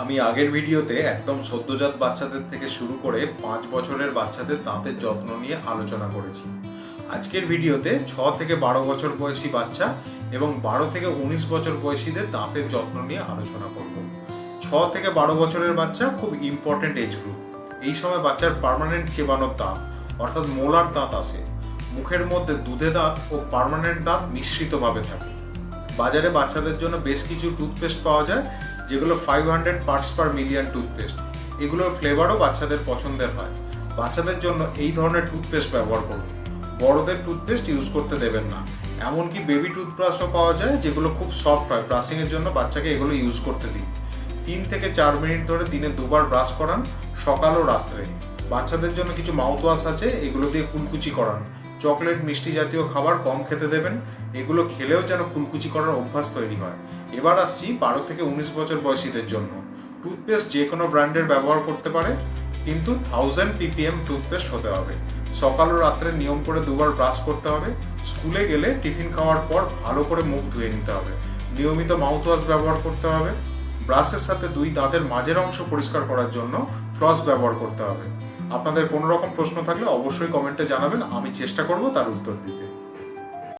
আমি আগের ভিডিওতে একদম সদ্যজাত বাচ্চাদের থেকে শুরু করে 5 বছরের বাচ্চাদের দাঁতের যত্ন নিয়ে আলোচনা করেছি। আজকের ভিডিওতে 6 থেকে 12 বছর বয়সী বাচ্চা এবং 12 থেকে 19 বছর বয়সীদের দাঁতের যত্ন নিয়ে আলোচনা করব। 6 থেকে 12 বছরের বাচ্চা খুব ইম্পর্টেন্ট এজ গ্রুপ। এই সময় বাচ্চার পার্মানেন্ট চেবানোর দাঁত অর্থাৎ মোলার দাঁত আসে। মুখের মধ্যে দুধে দাঁত ও পার্মানেন্ট দাঁত মিশ্রিতভাবে থাকে। বাজারে বাচ্চাদের জন্য বেশ কিছু টুথপেস্ট পাওয়া যায়, যেগুলো 500 পার্টস পার মিলিয়ন টুথপেস্ট। এগুলোর ফ্লেভারও বাচ্চাদের পছন্দের হয়। বাচ্চাদের জন্য এই ধরনের টুথপেস্ট ব্যবহার করুন। বড়দের টুথপেস্ট ইউজ করতে দেবেন না। এমনকি বেবি টুথব্রাশও পাওয়া যায়, যেগুলো খুব সফট হয়। ব্রাশিংয়ের জন্য বাচ্চাকে এগুলো ইউজ করতে দিন। 3 থেকে 4 মিনিট ধরে দিনে 2 বার ব্রাশ করান, সকাল ও রাত্রে। বাচ্চাদের জন্য কিছু মাউথওয়াশ আছে, এগুলো দিয়ে কুলকুচি করান। চকলেট মিষ্টি জাতীয় খাবার কম খেতে দেবেন, এগুলো খেলেও যেন কুলকুচি করার অভ্যাস তৈরি হয়। এবার আসছি 12 থেকে 19 বছর বয়সীদের জন্য। টুথপেস্ট যে কোনো ব্র্যান্ডের ব্যবহার করতে পারে, কিন্তু 1000 ppm টুথপেস্ট হতে হবে। সকাল ও রাত্রে নিয়ম করে 2 বার ব্রাশ করতে হবে। স্কুলে গেলে টিফিন খাওয়ার পর ভালো করে মুখ ধুয়ে নিতে হবে। নিয়মিত মাউথওয়াশ ব্যবহার করতে হবে। ব্রাশের সাথে 2 দাঁতের মাঝের অংশ পরিষ্কার করার জন্য ফ্লস ব্যবহার করতে হবে। আপনাদের কোনো রকম প্রশ্ন থাকলে অবশ্যই কমেন্টে জানাবেন, আমি চেষ্টা করব তার উত্তর দিতে।